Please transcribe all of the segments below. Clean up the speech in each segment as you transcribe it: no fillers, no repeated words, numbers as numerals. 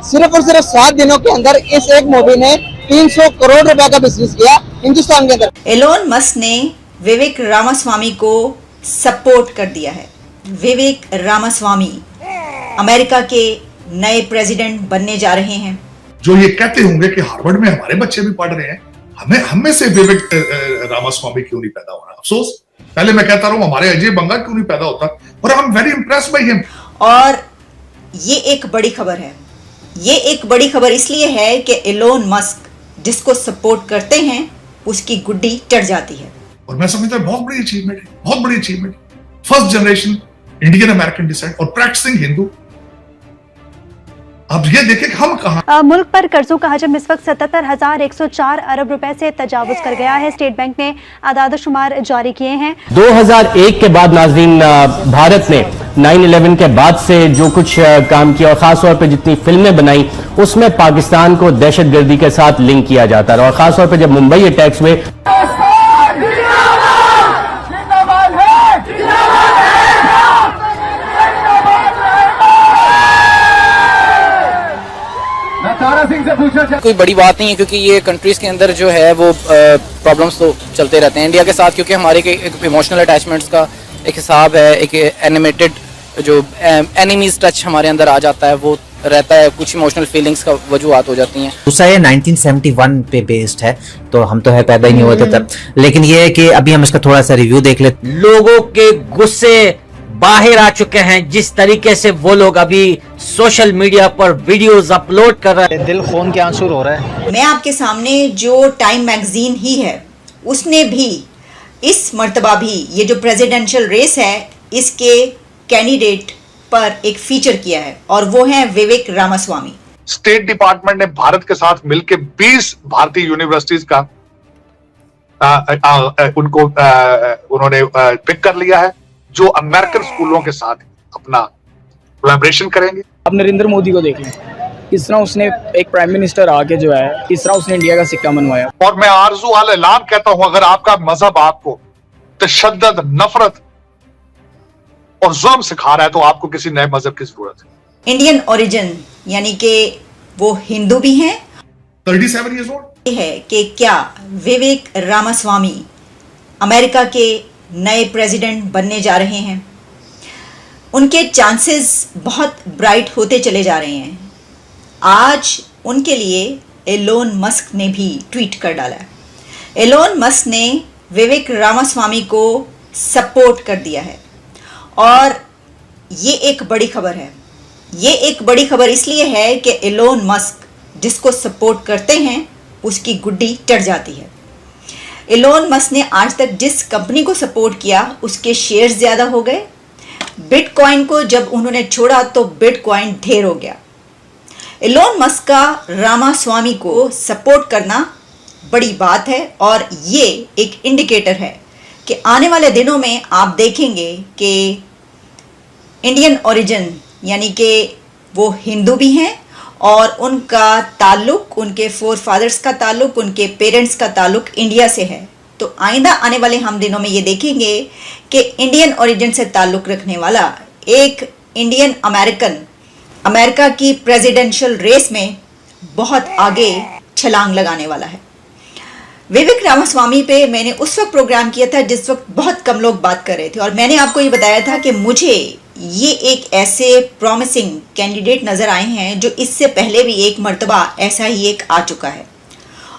सिर्फ और सिर्फ 7 दिनों के अंदर इस एक मूवी ने 300 करोड़ रुपए का बिजनेस किया हिंदुस्तान के अंदर। एलोन मस्क ने विवेक रामास्वामी को सपोर्ट कर दिया है। विवेक रामास्वामी अमेरिका के नए प्रेसिडेंट बनने जा रहे हैं। जो ये कहते होंगे कि हार्वर्ड में हमारे बच्चे भी पढ़ रहे हैं, हम में से विवेक रामास्वामी क्यों नहीं पैदा हो रहा? अफसोस, पहले मैं कहता रहा हूं हमारे अजय बंगा क्यों नहीं पैदा होता, और I am very impressed by him. और ये एक बड़ी खबर है। ये एक बड़ी खबर इसलिए है कि एलोन मस्क जिसको सपोर्ट करते हैं उसकी गुड्डी चढ़ जाती है। और मैं समझता हूं बहुत बड़ी अचीवमेंट है, बहुत बड़ी achievement. First generation Indian American descent और प्रैक्टिसिंग हिंदू। अब ये देखें कि हम कहां। मुल्क पर कर्जों का हजम इस वक्त 77,104 अरब रुपए से तजावुज कर गया है। स्टेट बैंक ने आदाद-ओ-शुमार जारी किए हैं। 2001 के बाद नाज़रीन, भारत ने 9/11 के बाद से जो कुछ काम किया और खासतौर पर जितनी फिल्में बनाई उसमें पाकिस्तान को दहशतगर्दी के साथ लिंक किया जाता रहा। और खासतौर पर जब मुंबई अटैक्स हुए, कोई बड़ी बात नहीं है, क्योंकि ये कंट्रीज के अंदर जो है वो प्रॉब्लम्स तो चलते रहते हैं। इंडिया के साथ क्योंकि हमारे एक इमोशनल अटैचमेंट्स का एक हिसाब है, एक एनिमेटेड जो एनिमीज टच हमारे अंदर आ जाता है वो रहता है, कुछ इमोशनल फीलिंग्स का वजूहत हो जाती हैं। दूसरा ये 1971 पे बेस्ड है, तो हम तो है पैदा ही नहीं हुए थे तब। लेकिन ये है कि अभी हम इसका थोड़ा सा रिव्यू देख लेते। लोगों के गुस्से बाहर आ चुके हैं, जिस तरीके से वो लोग अभी सोशल मीडिया पर वीडियोस अपलोड कर रहे हैं, दिल खून के आंसू रो रहा है। मैं आपके सामने जो टाइम मैगजीन ही है उसने भी इस मर्तबा भी ये जो प्रेसिडेंशियल रेस है इसके कैंडिडेट पर एक फीचर किया है और वो है विवेक रामास्वामी। स्टेट डिपार्टमेंट ने भारत के साथ मिलकर 20 भारतीय यूनिवर्सिटीज का उन्होंने पिक कर लिया है जो अमेरिकन स्कूलों के साथ अपना कोलैबोरेशन करेंगे। अब नरेंद्र मोदी को देख लें, किस तरह उसने एक प्राइम मिनिस्टर आके जो है किस तरह उसने इंडिया का सिक्का मनवाया। और मैं आरज़ू अल ऐलान कहता हूं, अगर आपका मजहब आपको तशद्दुद, नफरत और जुल्म सिखा रहा है तो आपको किसी नए मजहब की जरूरत है। इंडियन ओरिजिन यानी कि वो हिंदू भी हैं। 37 years old है कि क्या विवेक रामास्वामी अमेरिका के नए प्रेसिडेंट बनने जा रहे हैं। उनके चांसेस बहुत ब्राइट होते चले जा रहे हैं। आज उनके लिए एलोन मस्क ने भी ट्वीट कर डाला है। एलोन मस्क ने विवेक रामास्वामी को सपोर्ट कर दिया है और ये एक बड़ी खबर है। ये एक बड़ी खबर इसलिए है कि एलोन मस्क जिसको सपोर्ट करते हैं उसकी गुड्डी चढ़ जाती है। एलोन मस्क ने आज तक जिस कंपनी को सपोर्ट किया उसके शेयर्स ज़्यादा हो गए। बिटकॉइन को जब उन्होंने छोड़ा तो बिटकॉइन ढेर हो गया। एलोन मस्क का रामास्वामी को सपोर्ट करना बड़ी बात है और ये एक इंडिकेटर है कि आने वाले दिनों में आप देखेंगे कि इंडियन ओरिजिन यानी कि वो हिंदू भी हैं और उनका ताल्लुक, उनके फोर फादर्स का ताल्लुक, उनके पेरेंट्स का ताल्लुक इंडिया से है। तो आइंदा आने वाले हम दिनों में ये देखेंगे कि इंडियन ओरिजिन से ताल्लुक रखने वाला एक इंडियन अमेरिकन अमेरिका की प्रेसिडेंशियल रेस में बहुत आगे छलांग लगाने वाला है। विवेक रामास्वामी पे मैंने उस वक्त प्रोग्राम किया था जिस वक्त बहुत कम लोग बात कर रहे थे और मैंने आपको ये बताया था कि मुझे ये एक ऐसे प्रॉमिसिंग कैंडिडेट नज़र आए हैं जो इससे पहले भी एक मर्तबा ऐसा ही एक आ चुका है।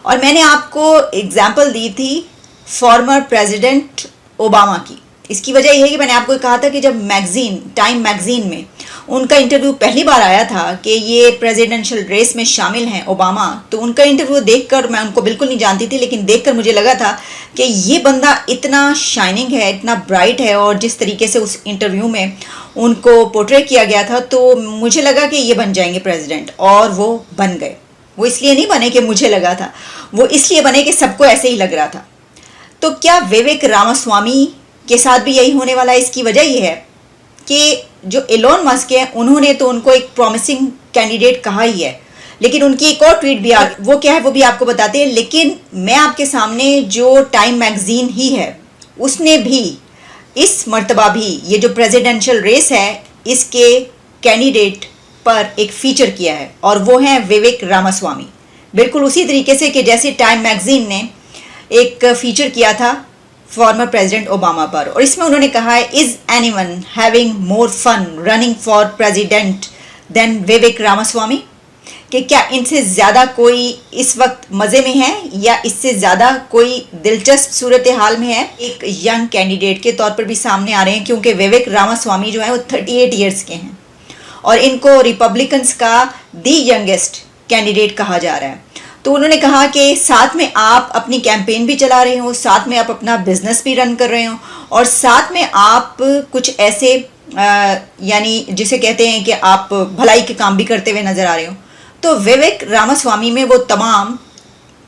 और मैंने आपको एग्जाम्पल दी थी फॉर्मर प्रेसिडेंट ओबामा की। इसकी वजह यह है कि मैंने आपको कहा था कि जब मैगजीन टाइम मैगजीन में उनका इंटरव्यू पहली बार आया था कि ये प्रेसिडेंशियल रेस में शामिल हैं ओबामा, तो उनका इंटरव्यू देखकर, मैं उनको बिल्कुल नहीं जानती थी लेकिन देखकर मुझे लगा था कि ये बंदा इतना शाइनिंग है, इतना ब्राइट है और जिस तरीके से उस इंटरव्यू में उनको पोर्ट्रे किया गया था तो मुझे लगा कि ये बन जाएंगे प्रेसिडेंट और वो बन गए। वो इसलिए नहीं बने कि मुझे लगा था, वो इसलिए बने कि सबको ऐसे ही लग रहा था। तो क्या विवेक रामास्वामी के साथ भी यही होने वाला है? इसकी वजह यह है कि जो एलोन मस्क है उन्होंने तो उनको एक प्रॉमिसिंग कैंडिडेट कहा ही है, लेकिन उनकी एक और ट्वीट भी आ गई, वो क्या है वो भी आपको बताते हैं। लेकिन मैं आपके सामने जो टाइम मैगजीन ही है उसने भी इस मर्तबा भी ये जो प्रेसिडेंशियल रेस है इसके कैंडिडेट पर एक फीचर किया है और वो है विवेक रामास्वामी। बिल्कुल उसी तरीके से कि जैसे टाइम मैगजीन ने एक फीचर किया था फॉर्मर प्रेसिडेंट ओबामा पर, और इसमें उन्होंने कहा है, is anyone having more fun running for president than Vivek Ramaswamy, कि क्या इनसे ज़्यादा कोई इस वक्त मज़े में है या इससे ज़्यादा कोई दिलचस्प सूरत हाल में है। एक यंग कैंडिडेट के तौर पर भी सामने आ रहे हैं, क्योंकि विवेक रामास्वामी जो है वो 38 ईयर्स के हैं और इनको रिपब्लिकन्स का दी यंगेस्ट कैंडिडेट कहा जा रहा है। तो उन्होंने कहा कि साथ में आप अपनी कैंपेन भी चला रहे हो, साथ में आप अपना बिजनेस भी रन कर रहे हो और साथ में आप कुछ ऐसे यानी जिसे कहते हैं कि आप भलाई के काम भी करते हुए नज़र आ रहे हो। तो विवेक रामास्वामी में वो तमाम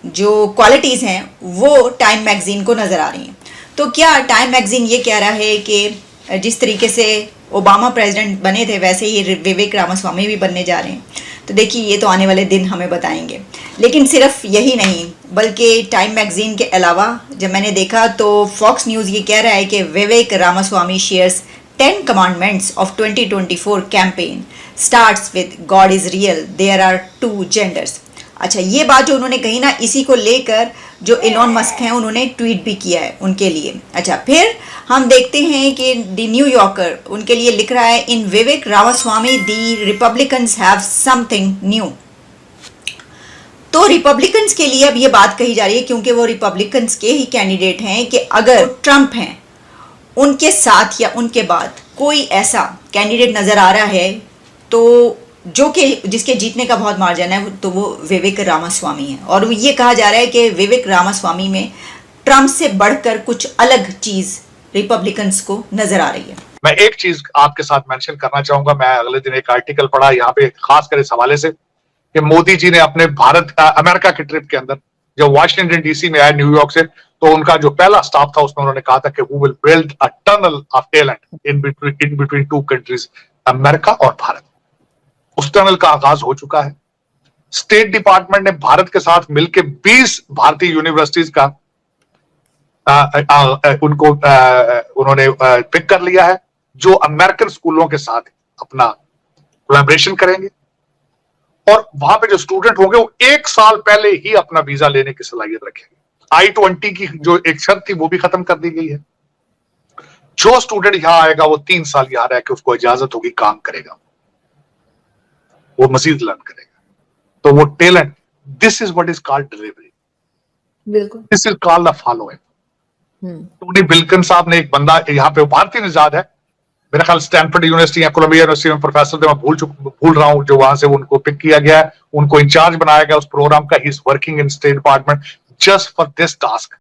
जो क्वालिटीज़ हैं वो टाइम मैगज़ीन को नज़र आ रही हैं। तो क्या टाइम मैगज़ीन ये कह रहा है कि जिस तरीके से ओबामा प्रेसिडेंट बने थे वैसे ही विवेक रामास्वामी भी बनने जा रहे हैं? तो देखिए ये तो आने वाले दिन हमें बताएंगे। लेकिन सिर्फ यही नहीं, बल्कि टाइम मैगज़ीन के अलावा जब मैंने देखा तो फॉक्स न्यूज़ ये कह रहा है कि विवेक Ramaswamy shares 10 commandments of 2024 campaign starts with God is real, there are 2 genders। अच्छा, ये बात जो उन्होंने कही ना, इसी को लेकर जो इलॉन मस्क हैं उन्होंने ट्वीट भी किया है उनके लिए। अच्छा, फिर हम देखते हैं कि द न्यू यॉर्कर उनके लिए लिख रहा है, इन विवेक रामास्वामी दी रिपब्लिकन्स हैव समथिंग न्यू। तो रिपब्लिकन्स के लिए अब ये बात कही जा रही है क्योंकि वो रिपब्लिकन्स के ही कैंडिडेट हैं कि अगर ट्रंप हैं उनके साथ या उनके बाद कोई ऐसा कैंडिडेट नज़र आ रहा है तो जो कि जिसके जीतने का बहुत मार्जिन है, तो वो विवेक रामास्वामी है। और ये कहा जा रहा है कि विवेक रामास्वामी में ट्रंप से बढ़कर कुछ अलग चीज़ रिपब्लिकन्स को नज़र आ रही है। मैं एक चीज आपके साथ मेंशन करना चाहूंगा। मैं अगले दिन एक आर्टिकल पढ़ा यहाँ पे खासकर इस हवाले से कि मोदी जी ने अपने अमेरिका के ट्रिप के अंदर जब वाशिंगटन डीसी में आए न्यूयॉर्क से, तो उनका जो पहला स्टॉप था उसमें उन्होंने कहा था कि we will build a tunnel of talent in between 2 countries, America और भारत। उस टनल का आगाज हो चुका है। स्टेट डिपार्टमेंट ने भारत के साथ मिलकर 20 भारतीय यूनिवर्सिटीज का उन्होंने पिक कर लिया है जो अमेरिकन स्कूलों के साथ अपना कोलैबोरेशन करेंगे और वहां पे जो स्टूडेंट होंगे वो 1 साल पहले ही अपना वीजा लेने की सलाहियत रखेंगे। I-20 की जो एक शर्त थी वो भी खत्म कर दी गई है। जो स्टूडेंट यहां आएगा वो 3 साल यहां रह के उसको इजाजत होगी, काम करेगा, वो मजीद लर्न करेगा। तो वो talent, this is what is called delivery, बिल्कुल this is called the following. Tony Bilkin साहब ने एक बंदा यहाँ पे भारतीय निजाद है, मेरा ख्याल स्टैनफोर्ड यूनिवर्सिटी या कोलंबिया यूनिवर्सिटी में प्रोफेसर थे, मैं भूल रहा हूं, जो वहां से उनको पिक किया गया है, उनको इंचार्ज बनाया गया उस प्रोग्राम का। He is working in state department just for this task।